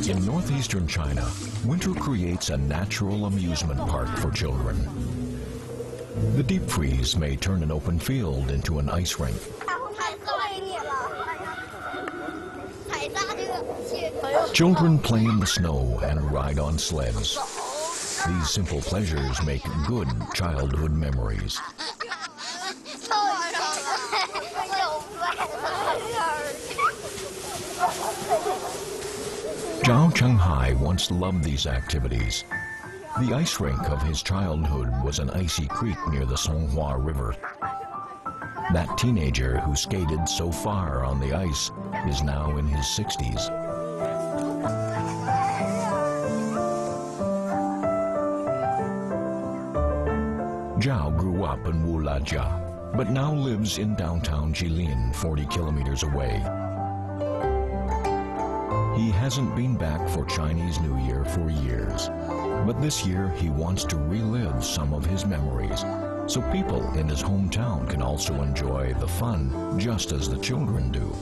In northeastern China, winter creates a natural amusement park for children. The deep freeze may turn an open field into an ice rink. Children play in the snow and ride on sleds. These simple pleasures make good childhood memories. Zhao Chenghai once loved these activities. The ice rink of his childhood was an icy creek near the Songhua River. That teenager who skated so far on the ice is now in his 60s. Zhao grew up in Wulajia, but now lives in downtown Jilin, 40 kilometers away. He hasn't been back for Chinese New Year for years, but this year he wants to relive some of his memories, so people in his hometown can also enjoy the fun just as the children do.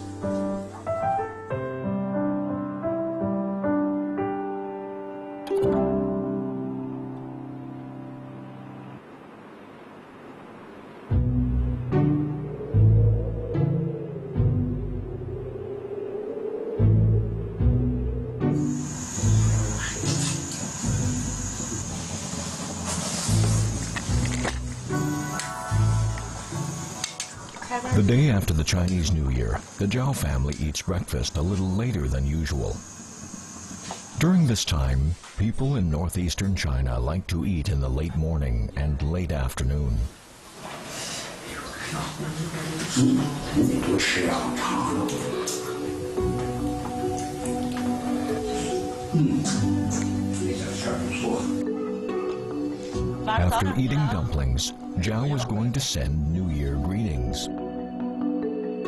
The day after the Chinese New Year, the Zhao family eats breakfast a little later than usual. During this time, people in northeastern China like to eat in the late morning and late afternoon. After eating dumplings, Zhao is going to send New Year greetings.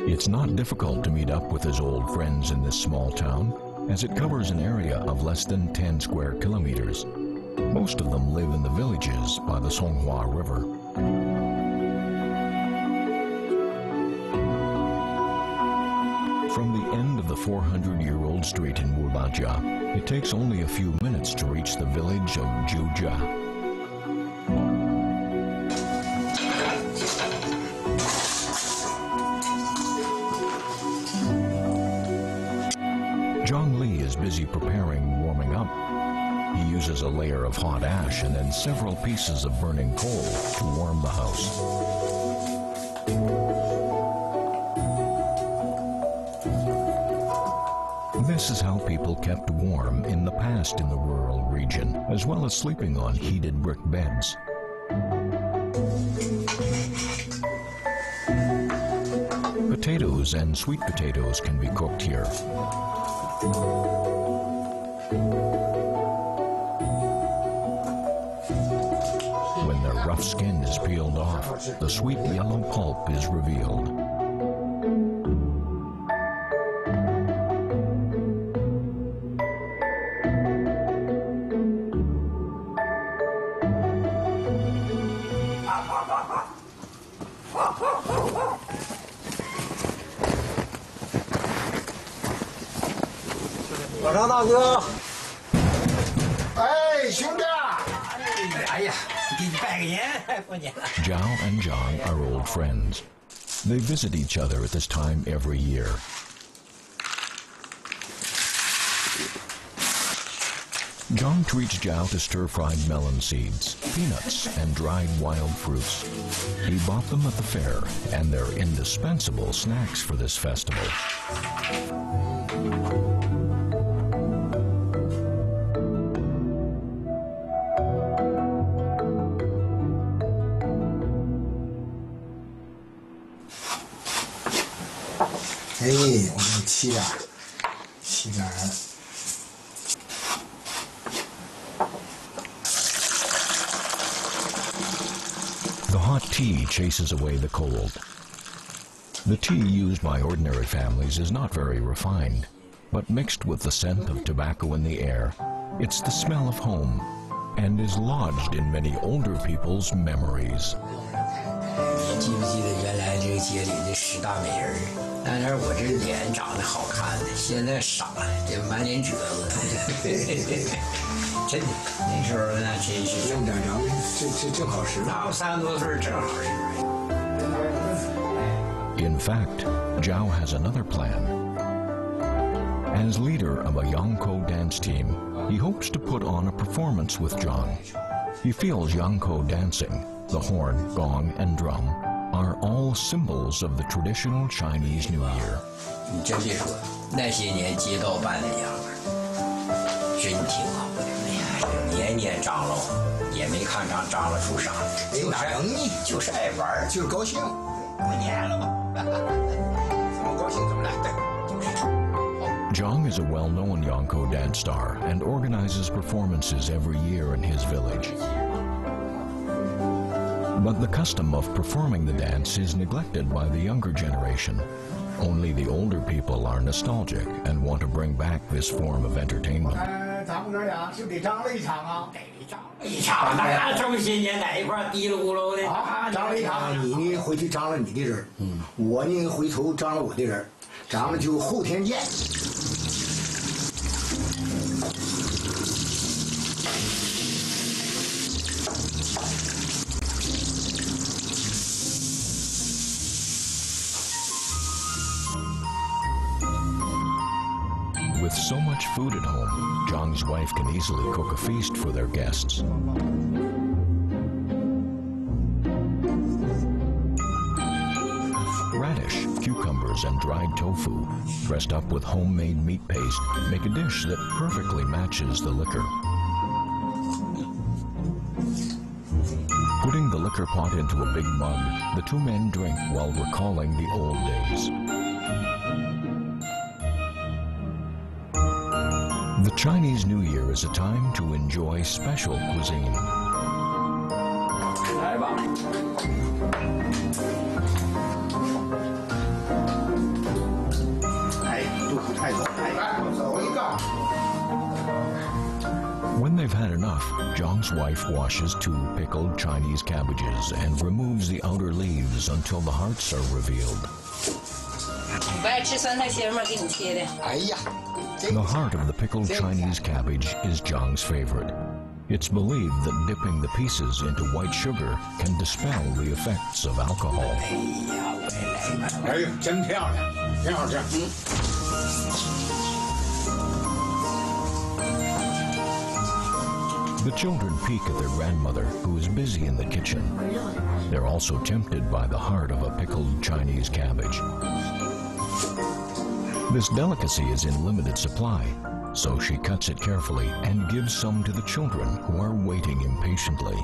It's not difficult to meet up with his old friends in this small town, as it covers an area of less than 10 square kilometers. Most of them live in the villages by the Songhua River. From the end of the 400-year-old street in Wulajia, it takes only a few minutes to reach the village of Jiuzha. Busy preparing warming up. He uses a layer of hot ash and then several pieces of burning coal to warm the house. This is how people kept warm in the past in the rural region, as well as sleeping on heated brick beds. Potatoes and sweet potatoes can be cooked here. When their rough skin is peeled off, the sweet yellow pulp is revealed. Zhao and Zhang are old friends. They visit each other at this time every year. Zhang treats Zhao to stir-fried melon seeds, peanuts, and dried wild fruits. He bought them at the fair, and they're indispensable snacks for this festival. The hot tea chases away the cold. The tea used by ordinary families is not very refined, but mixed with the scent of tobacco in the air, it's the smell of home and is lodged in many older people's memories. 记不记得原来这个街里的10大美人？那阵我这脸长得好看的，现在傻了，这满脸褶子。真的，那时候那真是用点长，这正好使。那我30多岁正好使。In fact, Zhao has another plan. As leader of a Yangko dance team, he hopes to put on a performance with John. He feels Yangko dancing, the horn, gong, and drum, are all symbols of the traditional Chinese New Year. 你真别说，那些年街道办的样儿，真挺好的。哎呀，年年张罗，也没看张罗出啥，就是爱玩，就是高兴。过年了嘛，怎么高兴怎么来，对，就是。Zhang is a well-known Yangko dance star and organizes performances every year in his village. But the custom of performing the dance is neglected by the younger generation. Only the older people are nostalgic and want to bring back this form of entertainment. 咱们哥俩是得张罗一场啊，得张罗一场，那这么些年在一块儿嘀哩咕噜的啊，张罗一场，你呢回去张罗你的人，我呢回头张罗我的人，咱们就后天见。With so much food at home, Zhang's wife can easily cook a feast for their guests. Radish, cucumbers, and dried tofu, dressed up with homemade meat paste, make a dish that perfectly matches the liquor. Putting the liquor pot into a big mug, the two men drink while recalling the old days. The Chinese New Year is a time to enjoy special cuisine. 来吧。哎，肚子太走，哎，走一个。 When they've had enough, Zhang's wife washes 2 pickled Chinese cabbages and removes the outer leaves until the hearts are revealed. 不爱吃酸菜鲜吗？给你切的。哎呀。 The heart of the pickled Chinese cabbage is Zhang's favorite. It's believed that dipping the pieces into white sugar can dispel the effects of alcohol. 哎呦，真漂亮，挺好吃。The children peek at their grandmother, who is busy in the kitchen. They're also tempted by the heart of a pickled Chinese cabbage. This delicacy is in limited supply, so she cuts it carefully and gives some to the children who are waiting impatiently.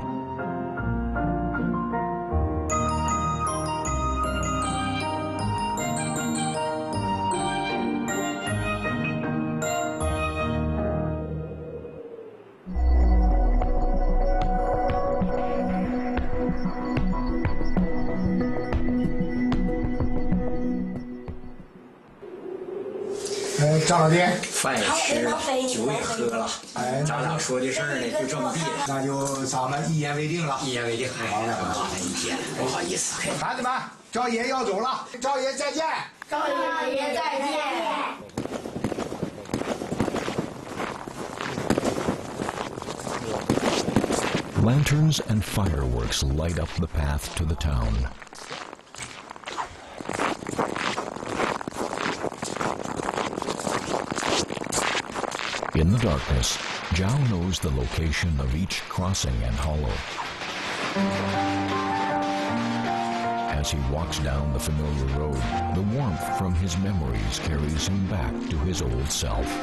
哎，张老爹，饭也吃了，酒也喝了，哎，咱俩说的事儿呢，就这么地了。那就咱们一言为定了。一言为定。好嘞，好嘞，一言，不好意思。孩子们，赵爷要走了，赵爷再见。赵爷再见。 Lanterns and fireworks light up the path to the town. In the darkness, Zhao knows the location of each crossing and hollow. As he walks down the familiar road, the warmth from his memories carries him back to his old self. "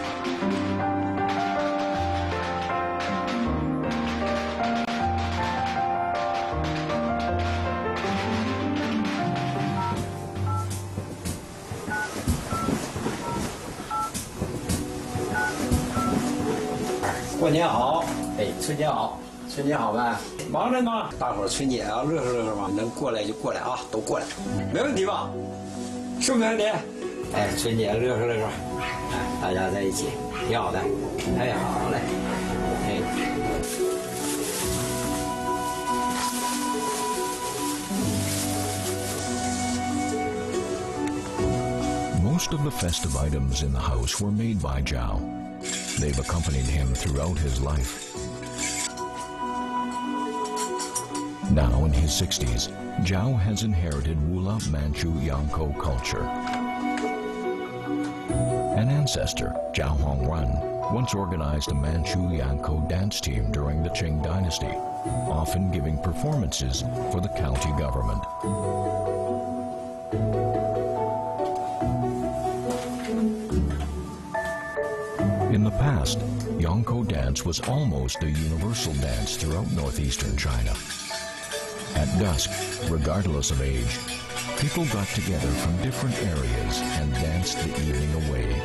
过年好，哎，春节好，春节好呗，忙着呢。大伙儿春节啊，乐呵乐呵嘛，能过来就过来啊，都过来，没问题吧？是不是没问题？哎，春节乐呵乐呵，哎，大家在一起，挺好的。哎，好嘞，哎。Most of the festive items in the house were made by Zhao. They've accompanied him throughout his life. Now in his 60s, Zhao has inherited Wula Manchu Yangko culture. An ancestor, Zhao Hongren, once organized a Manchu Yangko dance team during the Qing dynasty, often giving performances for the county government. In the past, Yangko dance was almost a universal dance throughout northeastern China. At dusk, regardless of age, people got together from different areas and danced the evening away.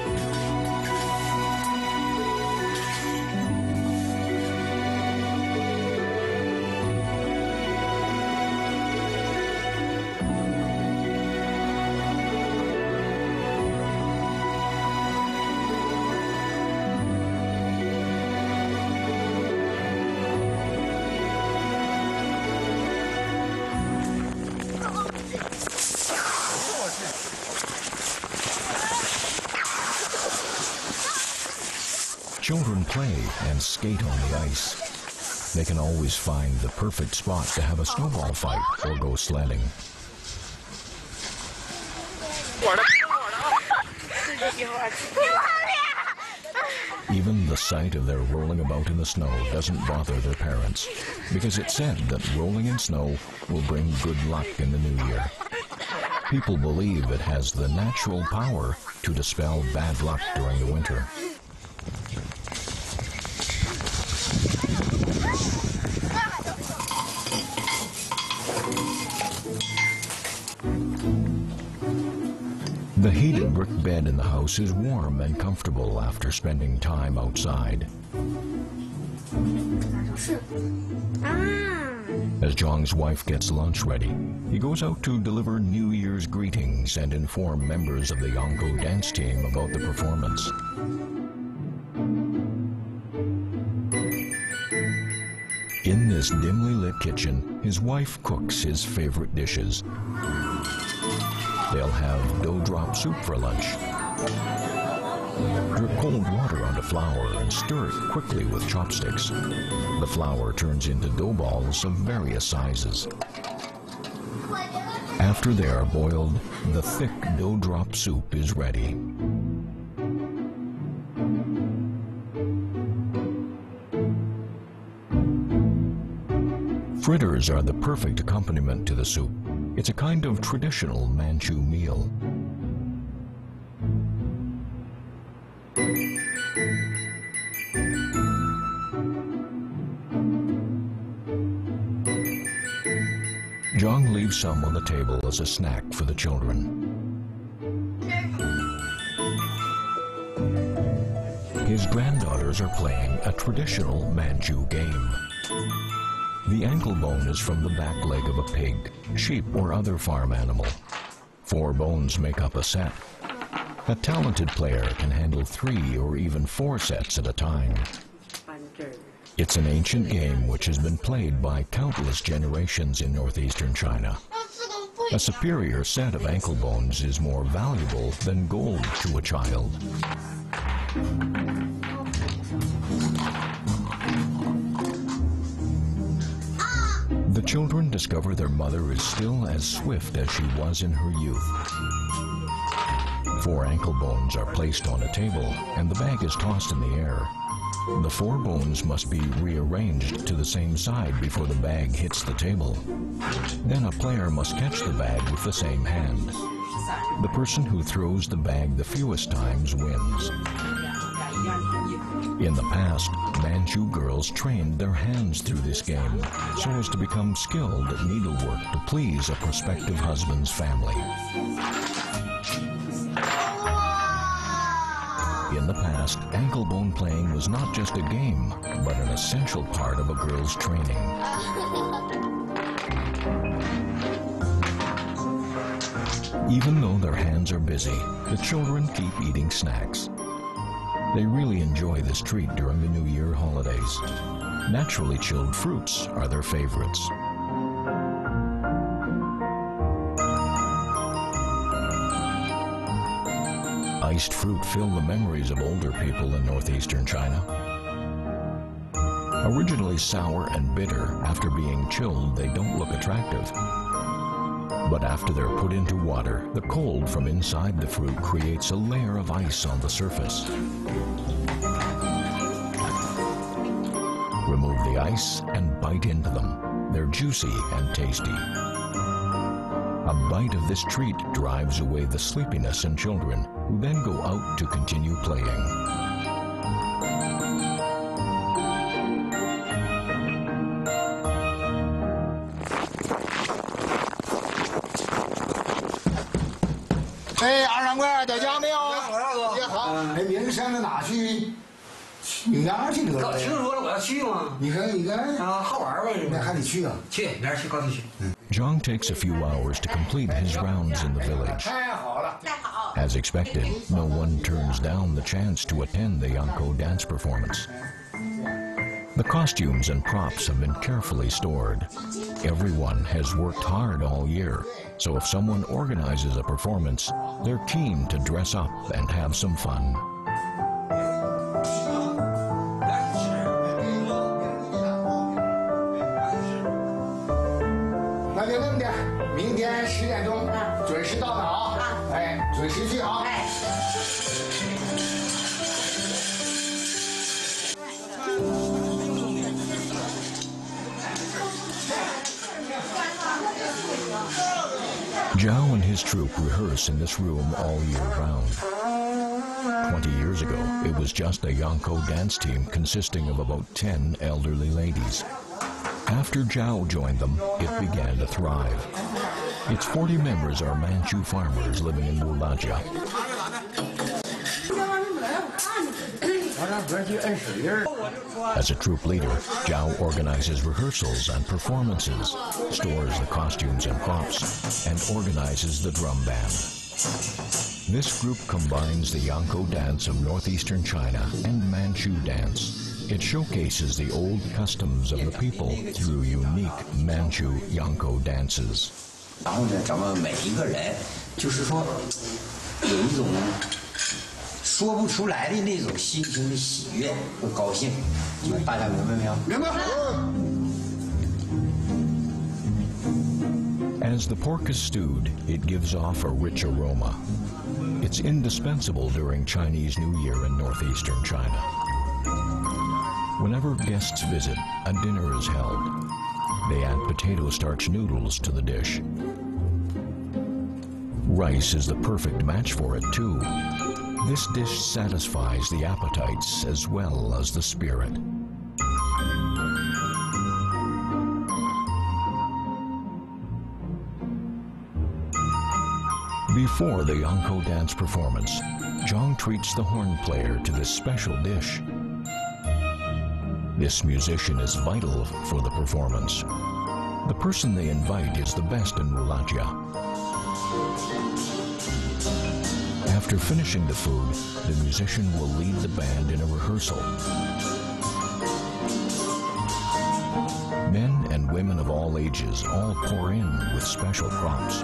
Children play and skate on the ice. They can always find the perfect spot to have a snowball fight or go sledding. Even the sight of their rolling about in the snow doesn't bother their parents, because it's said that rolling in snow will bring good luck in the new year. People believe it has the natural power to dispel bad luck during the winter. The heated brick bed in the house is warm and comfortable after spending time outside. As Zhang's wife gets lunch ready, he goes out to deliver New Year's greetings and inform members of the Yangko dance team about the performance. In this dimly lit kitchen, his wife cooks his favorite dishes. They'll have dough drop soup for lunch. Drip cold water onto flour and stir it quickly with chopsticks. The flour turns into dough balls of various sizes. After they are boiled, the thick dough drop soup is ready. Fritters are the perfect accompaniment to the soup. It's a kind of traditional Manchu meal. Zhang leaves some on the table as a snack for the children. His granddaughters are playing a traditional Manchu game. The ankle bone is from the back leg of a pig, sheep, or other farm animal. 4 bones make up a set. A talented player can handle 3 or even 4 sets at a time. It's an ancient game which has been played by countless generations in northeastern China. A superior set of ankle bones is more valuable than gold to a child. The children discover their mother is still as swift as she was in her youth. 4 ankle bones are placed on a table, and the bag is tossed in the air. The 4 bones must be rearranged to the same side before the bag hits the table. Then a player must catch the bag with the same hand. The person who throws the bag the fewest times wins. In the past, Manchu girls trained their hands through this game so as to become skilled at needlework to please a prospective husband's family. In the past, ankle bone playing was not just a game, but an essential part of a girl's training. Even though their hands are busy, the children keep eating snacks. They really enjoy this treat during the New Year holidays. Naturally chilled fruits are their favorites. iced fruit fill the memories of older people in northeastern China. Originally sour and bitter, after being chilled, they don't look attractive. But after they're put into water, the cold from inside the fruit creates a layer of ice on the surface. Remove the ice and bite into them. They're juicy and tasty. A bite of this treat drives away the sleepiness in children, who then go out to continue playing.哎，二掌柜在家没有？也好。哎，明山到哪去？去哪儿去得了？听说了，我要去吗？你看，啊，好玩吧？那还得去啊。去，明儿去，高兴去。Zhang takes a few hours to complete his rounds in the village. 太好了。 As expected, no one turns down the chance to attend the Yangko dance performance. The costumes and props have been carefully stored. Everyone has worked hard all year, so if someone organizes a performance, they're keen to dress up and have some fun. 那就这么的，明天10点钟准时到场啊！哎，准时去啊！ Zhao and his troupe rehearse in this room all year round. 20 years ago, it was just a Yangko dance team consisting of about 10 elderly ladies. After Zhao joined them, it began to thrive. Its 40 members are Manchu farmers living in Wulajia. As a troop leader, Zhao organizes rehearsals and performances, stores the costumes and props, and organizes the drum band. This group combines the Yangko dance of northeastern China and Manchu dance. It showcases the old customs of the people through unique Manchu Yangko dances. 然后呢，咱们每一个人，就是说，有一种说不出来的那种心情的喜悦和高兴，大家明白没有？明白。 As the pork is stewed, it gives off a rich aroma. It's indispensable during Chinese New Year in northeastern China. Whenever guests visit, a dinner is held. They add potato starch noodles to the dish. Rice is the perfect match for it, too. This dish satisfies the appetites as well as the spirit. Before the Yangko dance performance, Zhang treats the horn player to this special dish. This musician is vital for the performance. The person they invite is the best in Wulajia. After finishing the food, the musician will lead the band in a rehearsal. Men and women of all ages all pour in with special props.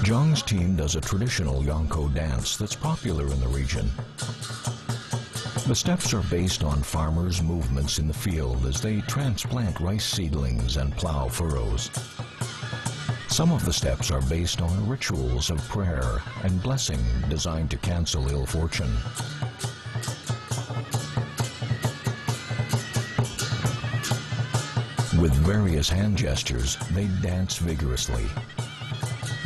Zhang's team does a traditional Yangko dance that's popular in the region. The steps are based on farmers' movements in the field as they transplant rice seedlings and plow furrows. Some of the steps are based on rituals of prayer and blessing designed to cancel ill fortune. With various hand gestures, they dance vigorously.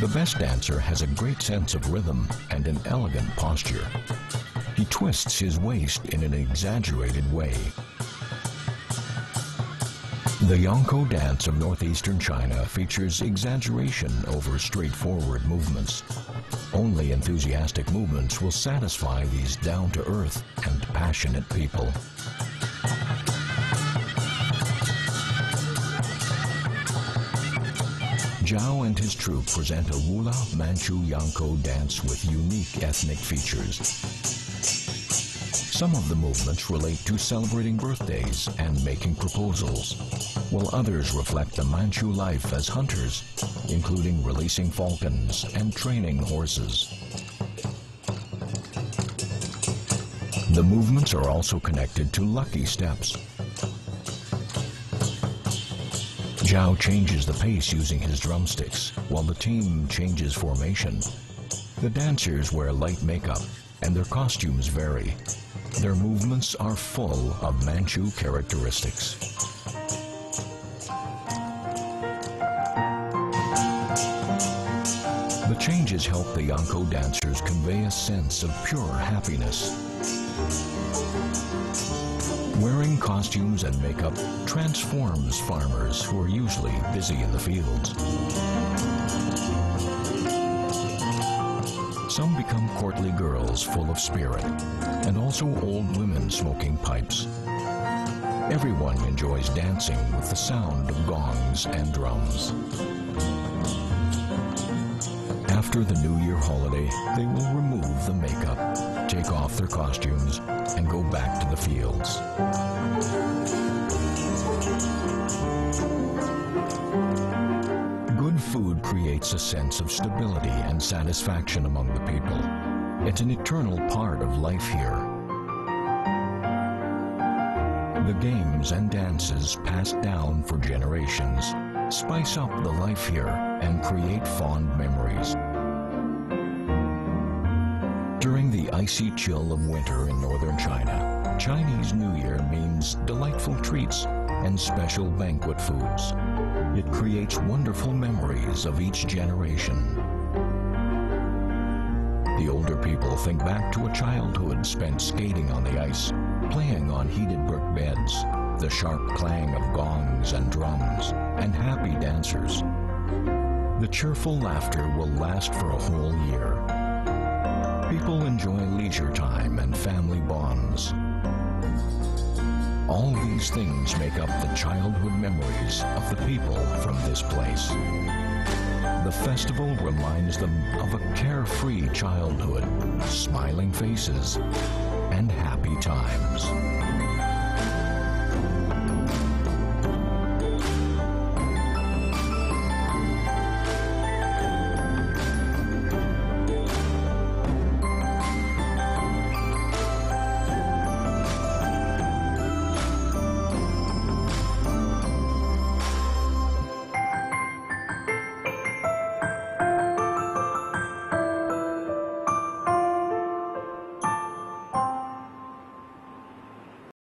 The best dancer has a great sense of rhythm and an elegant posture. He twists his waist in an exaggerated way. The Yangko dance of northeastern China features exaggeration over straightforward movements. Only enthusiastic movements will satisfy these down-to-earth and passionate people. Zhao and his troupe present a Wula Manchu Yangko dance with unique ethnic features. Some of the movements relate to celebrating birthdays and making proposals, while others reflect the Manchu life as hunters, including releasing falcons and training horses. The movements are also connected to lucky steps. Zhao changes the pace using his drumsticks, while the team changes formation. The dancers wear light makeup, and their costumes vary. Their movements are full of Manchu characteristics. The changes help the Yangko dancers convey a sense of pure happiness. Wearing costumes and makeup transforms farmers who are usually busy in the fields. Some become courtly girls full of spirit, and also old women smoking pipes. Everyone enjoys dancing with the sound of gongs and drums. After the New Year holiday, they will remove the makeup, take off their costumes, and go back to the fields. Good food creates a sense of stability and satisfaction among the people. It's an eternal part of life here. The games and dances passed down for generations spice up the life here and create fond memories. During the icy chill of winter in northern China, Chinese New Year means delightful treats and special banquet foods. It creates wonderful memories of each generation. The older people think back to a childhood spent skating on the ice, playing on heated brick beds, the sharp clang of gongs and drums, and happy dancers. The cheerful laughter will last for a whole year. People enjoy leisure time and family bonds. All these things make up the childhood memories of the people from this place. The festival reminds them of a carefree childhood, smiling faces, and happy times.